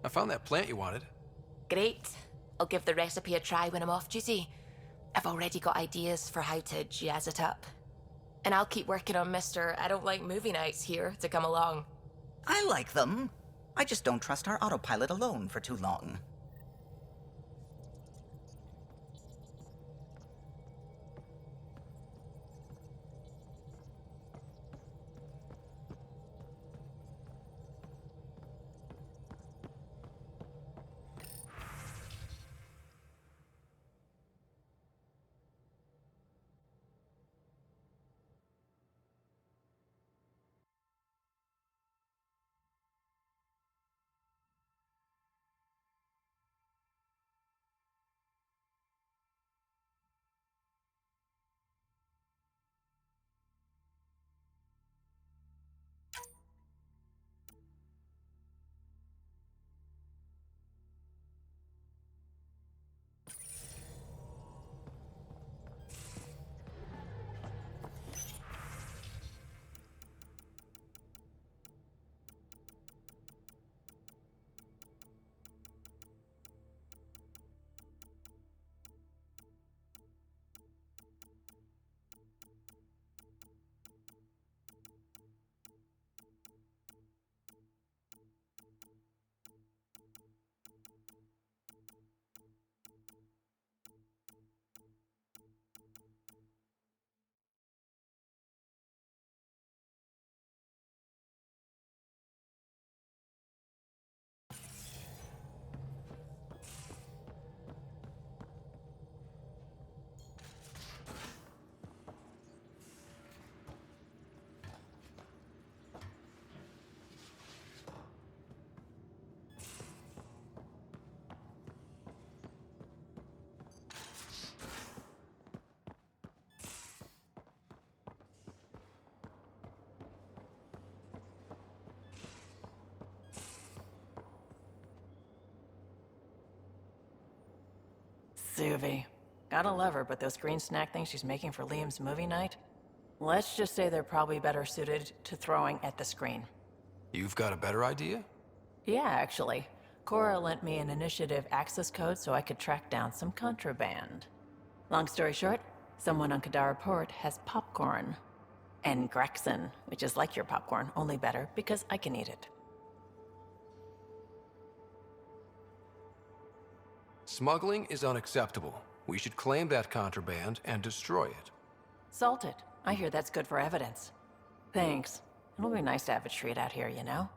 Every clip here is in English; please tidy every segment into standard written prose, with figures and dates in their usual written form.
I found that plant you wanted. Great. I'll give the recipe a try when I'm off duty. I've already got ideas for how to jazz it up. And I'll keep working on Mr. I don't like movie nights here to come along. I like them. I just don't trust our autopilot alone for too long. Suvi. Gotta love her, but those green snack things she's making for Liam's movie night? Let's just say they're probably better suited to throwing at the screen. You've got a better idea? Yeah, actually. Cora lent me an initiative access code so I could track down some contraband. Long story short, someone on Kadara Port has popcorn. And Grexon, which is like your popcorn, only better because I can eat it. Smuggling is unacceptable. We should claim that contraband and destroy it. Salt it. I hear that's good for evidence. Thanks. It'll be nice to have a treat out here, you know?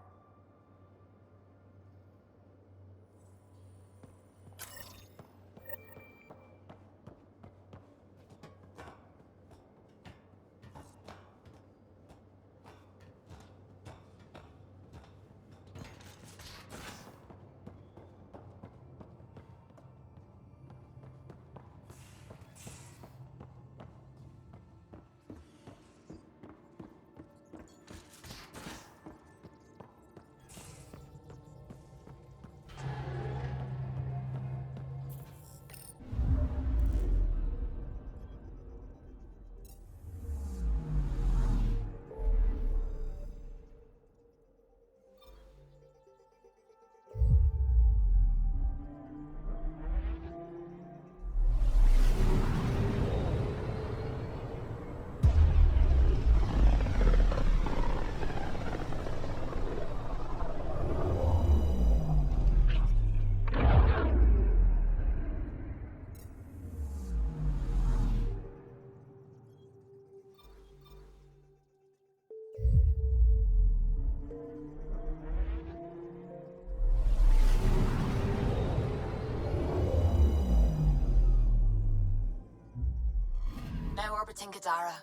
Now orbiting Kadara.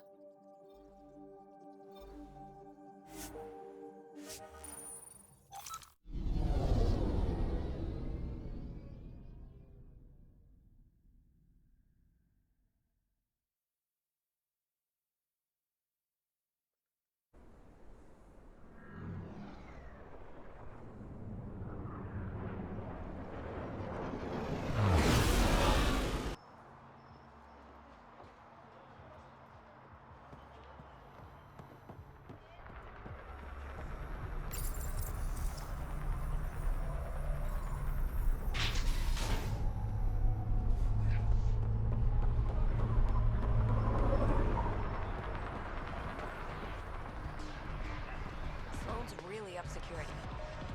up security.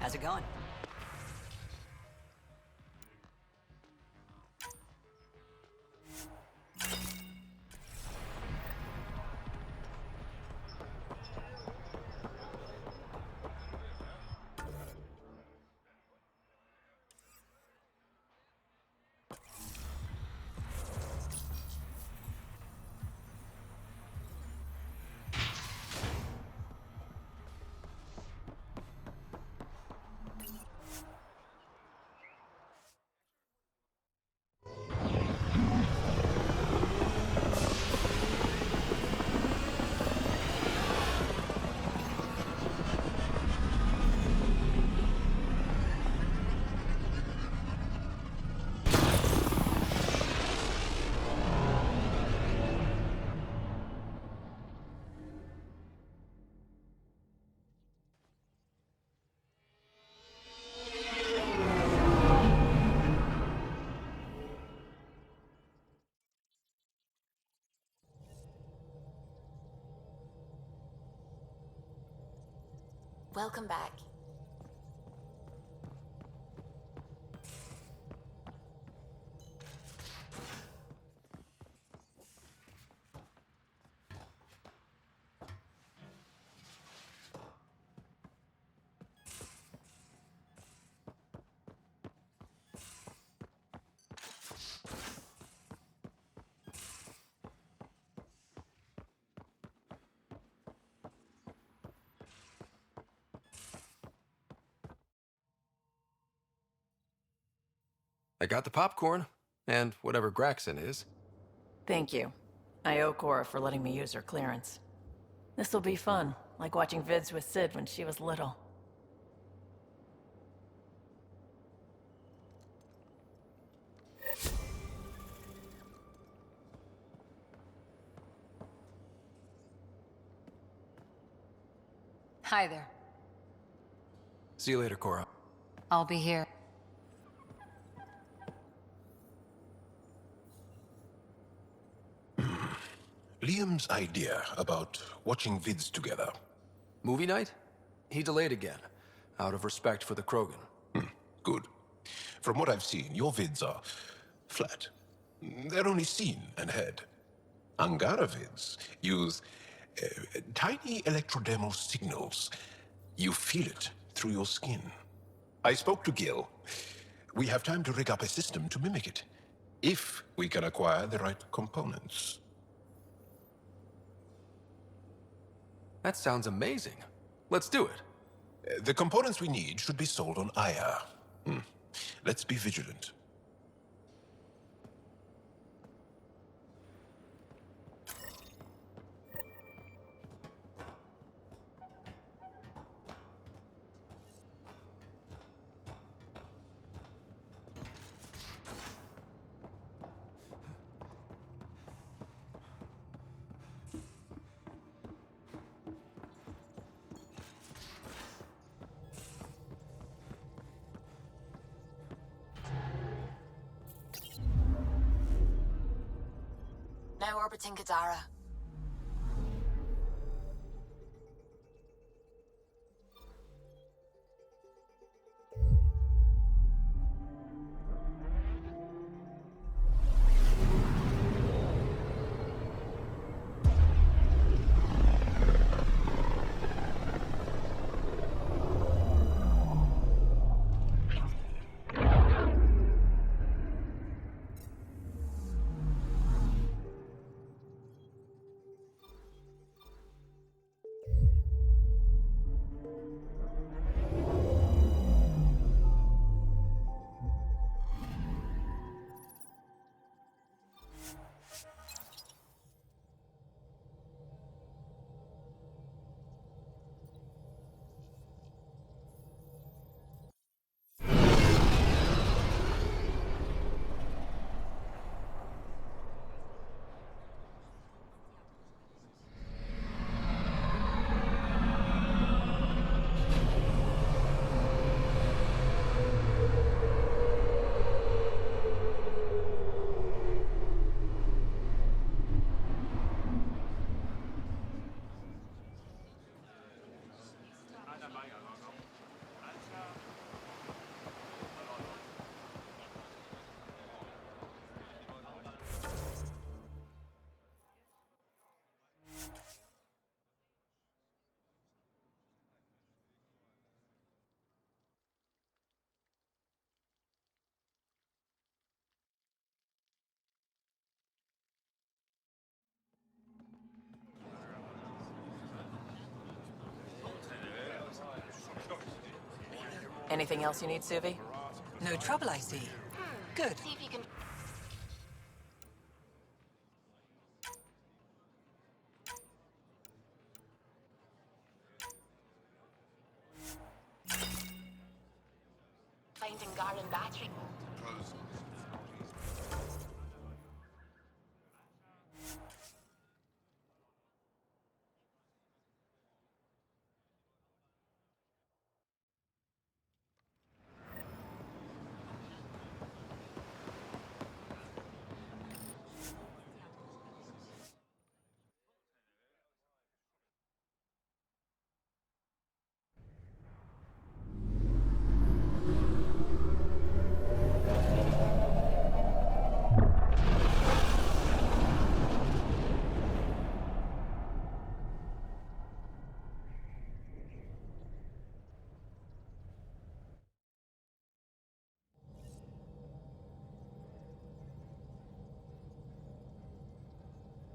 How's it going? Welcome back. I got the popcorn, and whatever Graxon is. Thank you. I owe Cora for letting me use her clearance. This'll be fun, like watching vids with Sid when she was little. Hi there. See you later, Cora. I'll be here. Liam's idea about watching vids together. Movie night? He delayed again, out of respect for the Krogan. Good. From what I've seen, your vids are flat. They're only seen and heard. Angara vids use tiny electrodermal signals. You feel it through your skin. I spoke to Gil. We have time to rig up a system to mimic it, if we can acquire the right components. That sounds amazing. Let's do it. The components we need should be sold on Aya. Let's be vigilant. Now orbiting Kadara. Anything else you need, Suvi? No trouble, I see. Good. See if you can. Finding Garden battery.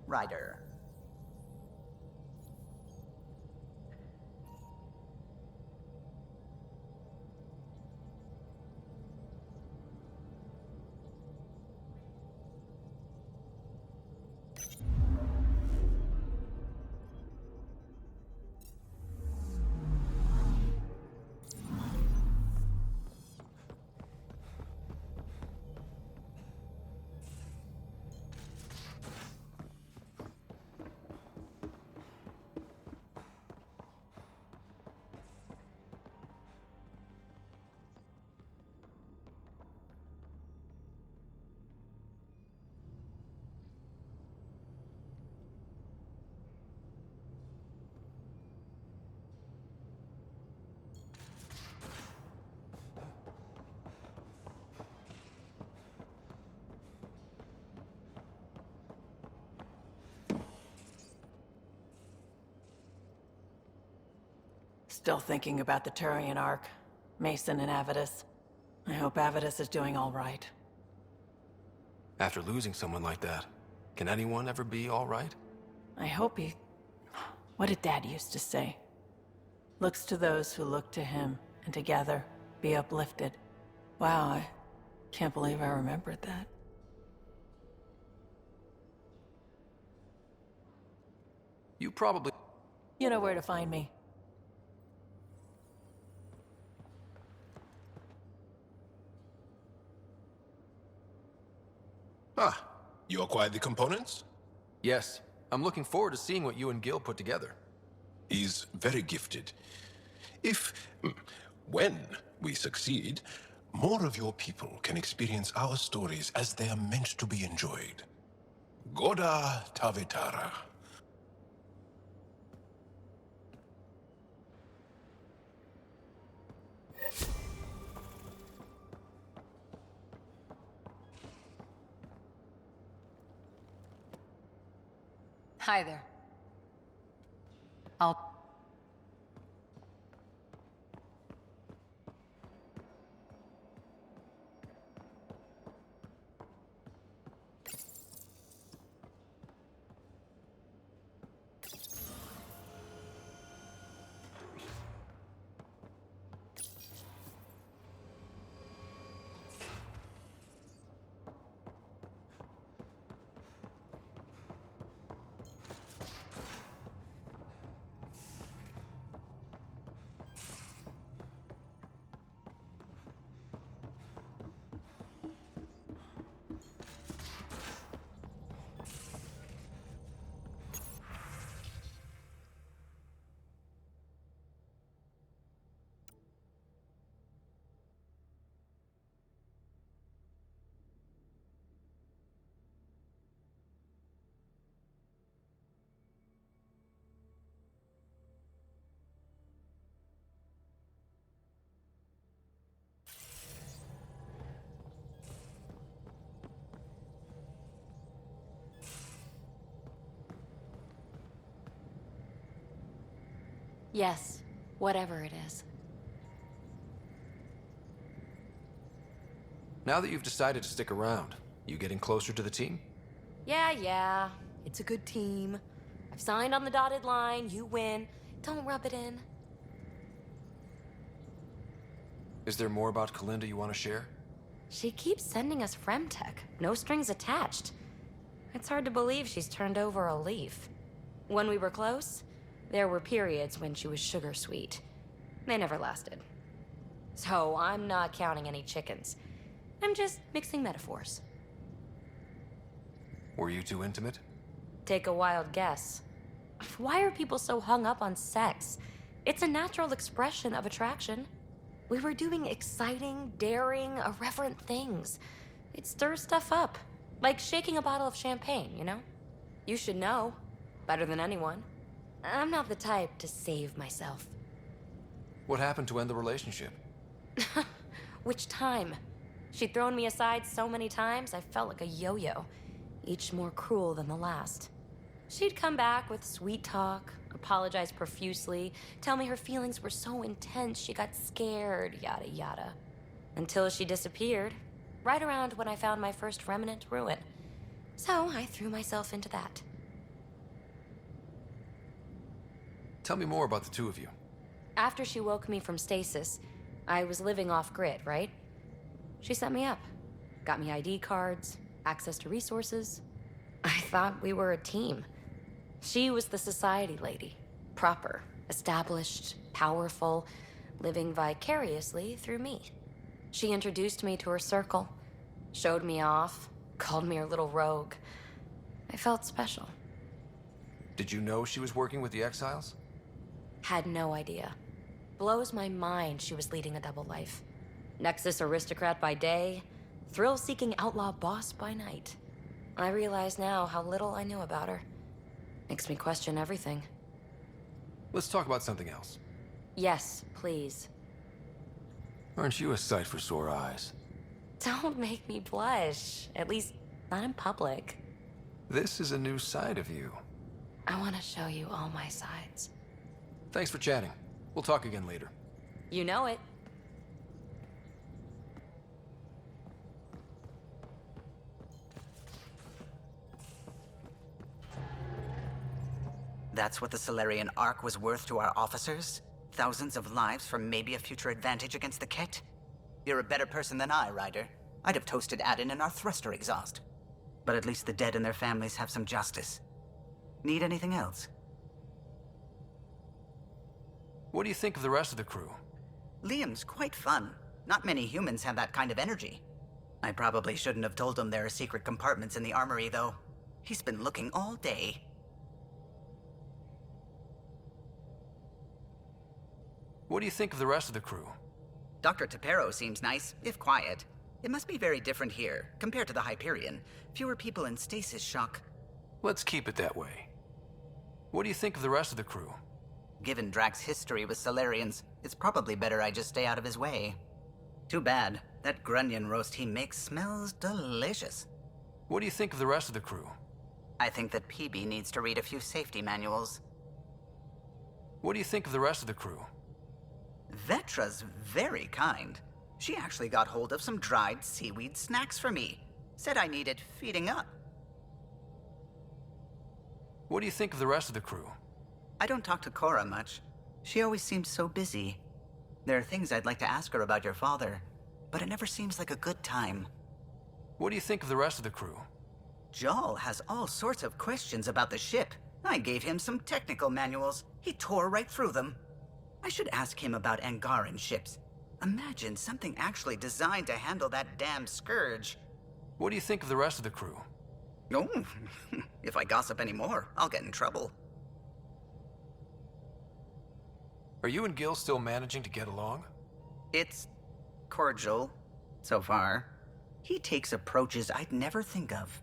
Ryder. Still thinking about the Turian Ark. Mason and Avidus. I hope Avidus is doing all right. After losing someone like that, can anyone ever be all right? I hope he... What did Dad used to say? Looks to those who look to him, and together, be uplifted. Wow, I can't believe I remembered that. You probably... You know where to find me. Ah, you acquired the components? Yes. I'm looking forward to seeing what you and Gil put together. He's very gifted. If, when we succeed, more of your people can experience our stories as they are meant to be enjoyed. Goda Tavetara. Hi there. I'll... Yes, whatever it is. Now that you've decided to stick around, you getting closer to the team? Yeah. It's a good team. I've signed on the dotted line. You win. Don't rub it in. Is there more about Kalinda you want to share? She keeps sending us Fremtech, no strings attached. It's hard to believe she's turned over a leaf. When we were close, there were periods when she was sugar sweet. They never lasted. So I'm not counting any chickens. I'm just mixing metaphors. Were you two intimate? Take a wild guess. Why are people so hung up on sex? It's a natural expression of attraction. We were doing exciting, daring, irreverent things. It stirs stuff up. Like shaking a bottle of champagne, you know? You should know. Better than anyone. I'm not the type to save myself. What happened to end the relationship? Which time? She'd thrown me aside so many times, I felt like a yo-yo. Each more cruel than the last. She'd come back with sweet talk, apologize profusely, tell me her feelings were so intense she got scared, yada yada. Until she disappeared, right around when I found my first remnant ruin. So I threw myself into that. Tell me more about the two of you. After she woke me from stasis, I was living off-grid, right? She set me up. Got me ID cards, access to resources. I thought we were a team. She was the society lady. Proper, established, powerful, living vicariously through me. She introduced me to her circle, showed me off, called me her little rogue. I felt special. Did you know she was working with the Exiles? Had no idea. Blows my mind she was leading a double life. Nexus aristocrat by day, thrill-seeking outlaw boss by night. I realize now how little I knew about her. Makes me question everything. Let's talk about something else. Yes, please. Aren't you a sight for sore eyes? Don't make me blush. At least, not in public. This is a new side of you. I want to show you all my sides. Thanks for chatting. We'll talk again later. You know it. That's what the Solarian Ark was worth to our officers? Thousands of lives for maybe a future advantage against the Kett? You're a better person than I, Ryder. I'd have toasted Adin in our thruster exhaust. But at least the dead and their families have some justice. Need anything else? What do you think of the rest of the crew? Liam's quite fun. Not many humans have that kind of energy. I probably shouldn't have told him there are secret compartments in the armory, though. He's been looking all day. What do you think of the rest of the crew? Dr. Tapero seems nice, if quiet. It must be very different here, compared to the Hyperion. Fewer people in stasis shock. Let's keep it that way. What do you think of the rest of the crew? Given Drax's history with Solarians, it's probably better I just stay out of his way. Too bad. That grunion roast he makes smells delicious. What do you think of the rest of the crew? I think that PB needs to read a few safety manuals. What do you think of the rest of the crew? Vetra's very kind. She actually got hold of some dried seaweed snacks for me. Said I needed feeding up. What do you think of the rest of the crew? I don't talk to Cora much. She always seems so busy. There are things I'd like to ask her about your father, but it never seems like a good time. What do you think of the rest of the crew? Jal has all sorts of questions about the ship. I gave him some technical manuals. He tore right through them. I should ask him about Angaran ships. Imagine something actually designed to handle that damn scourge. What do you think of the rest of the crew? Oh, if I gossip anymore, I'll get in trouble. Are you and Gil still managing to get along? It's cordial, so far. He takes approaches I'd never think of.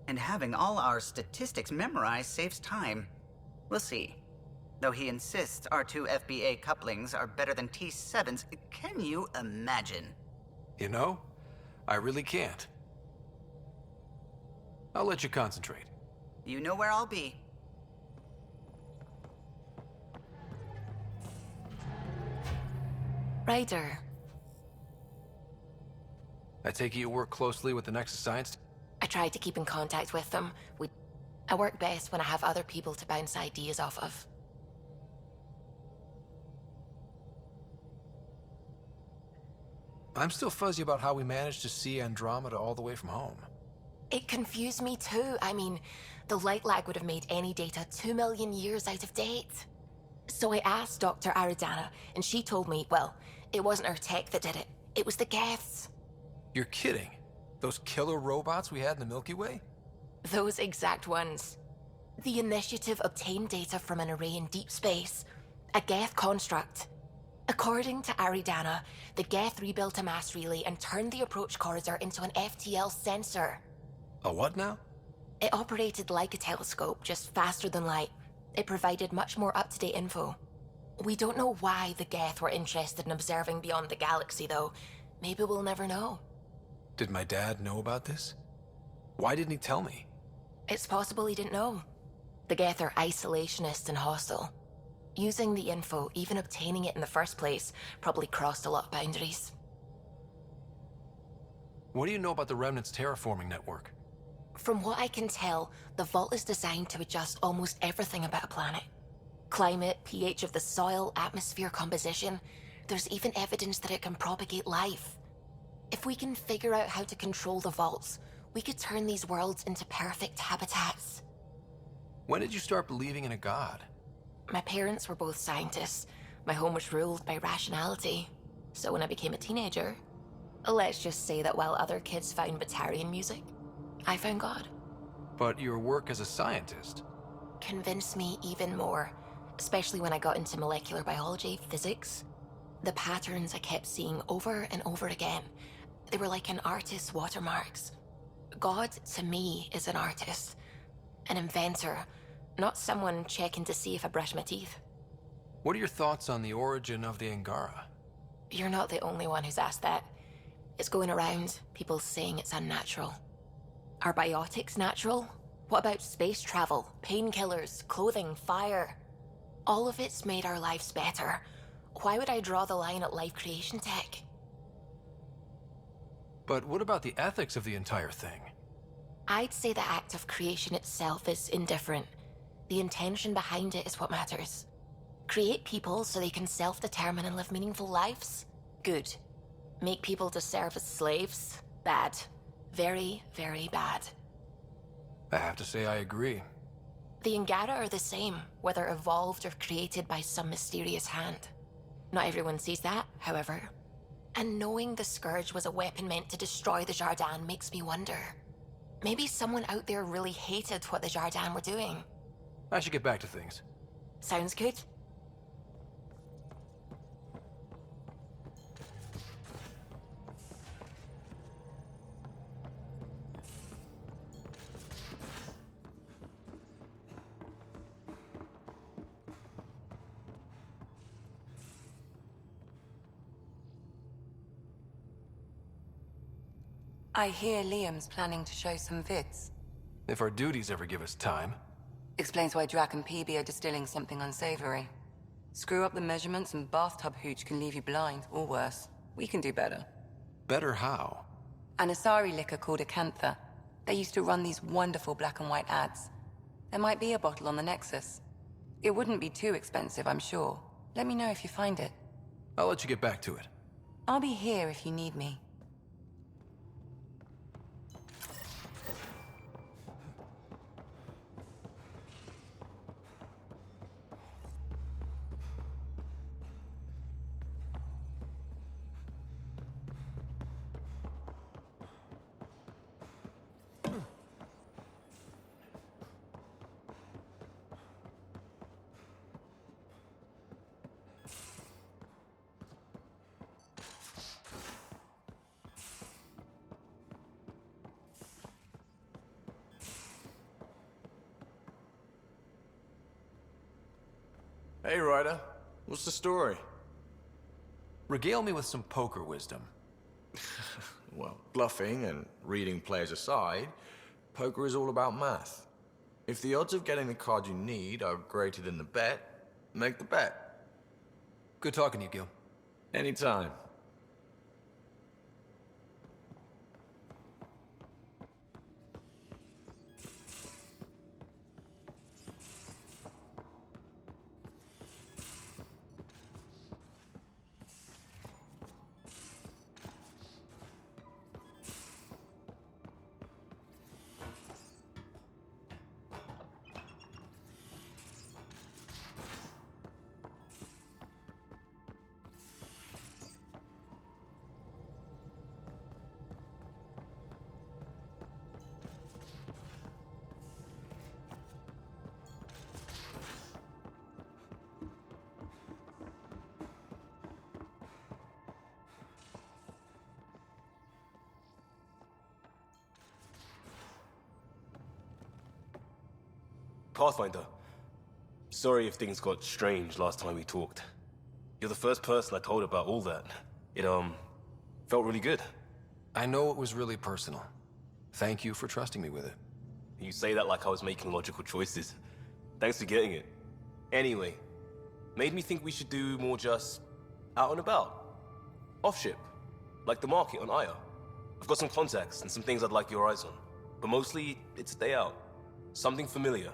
And having all our statistics memorized saves time. We'll see. Though he insists our two FBA couplings are better than T7's, can you imagine? You know, I really can't. I'll let you concentrate. You know where I'll be. Ryder, I take it you work closely with the Nexus Science? I try to keep in contact with them. I work best when I have other people to bounce ideas off of. I'm still fuzzy about how we managed to see Andromeda all the way from home. It confused me too. I mean, the light lag would have made any data 2 million years out of date. So I asked Dr. Aridana, and she told me, well, it wasn't her tech that did it. It was the Geths. You're kidding. Those killer robots we had in the Milky Way? Those exact ones. The initiative obtained data from an array in deep space, a Geth construct. According to Aridana, the Geth rebuilt a mass relay and turned the approach corridor into an FTL sensor. A what now? It operated like a telescope, just faster than light. It provided much more up-to-date info. We don't know why the Geth were interested in observing beyond the galaxy, though. Maybe we'll never know. Did my dad know about this? Why didn't he tell me? It's possible he didn't know. The Geth are isolationist and hostile. Using the info, even obtaining it in the first place, probably crossed a lot of boundaries. What do you know about the Remnant's terraforming network? From what I can tell, the Vault is designed to adjust almost everything about a planet. Climate, pH of the soil, atmosphere composition. There's even evidence that it can propagate life. If we can figure out how to control the Vaults, we could turn these worlds into perfect habitats. When did you start believing in a god? My parents were both scientists. My home was ruled by rationality. So when I became a teenager, let's just say that while other kids found Batarian music, I found God. But your work as a scientist? Convinced me even more, especially when I got into molecular biology, physics. The patterns I kept seeing over and over again, they were like an artist's watermarks. God, to me, is an artist, an inventor, not someone checking to see if I brush my teeth. What are your thoughts on the origin of the Angara? You're not the only one who's asked that. It's going around, people saying it's unnatural. Are biotics natural? What about space travel, painkillers, clothing, fire? All of it's made our lives better. Why would I draw the line at life creation tech? But what about the ethics of the entire thing? I'd say the act of creation itself is indifferent. The intention behind it is what matters. Create people so they can self-determine and live meaningful lives? Good. Make people to serve as slaves? Bad. Very, very bad. I have to say I agree. The Angara are the same, whether evolved or created by some mysterious hand. Not everyone sees that, however. And knowing the Scourge was a weapon meant to destroy the Jardin makes me wonder. Maybe someone out there really hated what the Jardin were doing. I should get back to things. Sounds good. I hear Liam's planning to show some vids. If our duties ever give us time. Explains why Drac and PB are distilling something unsavory. Screw up the measurements and bathtub hooch can leave you blind, or worse. We can do better. Better how? An Asari liquor called Acantha. They used to run these wonderful black and white ads. There might be a bottle on the Nexus. It wouldn't be too expensive, I'm sure. Let me know if you find it. I'll let you get back to it. I'll be here if you need me. Hey, Ryder. What's the story? Regale me with some poker wisdom. Well, bluffing and reading players aside, poker is all about math. If the odds of getting the card you need are greater than the bet, make the bet. Good talking to you, Gil. Anytime. Pathfinder. Sorry if things got strange last time we talked. You're the first person I told about all that. It, felt really good. I know it was really personal. Thank you for trusting me with it. You say that like I was making logical choices. Thanks for getting it. Anyway, made me think we should do more just out and about. Off ship. Like the market on Aya. I've got some contacts and some things I'd like your eyes on. But mostly, it's a day out. Something familiar.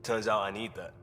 Turns out I need that.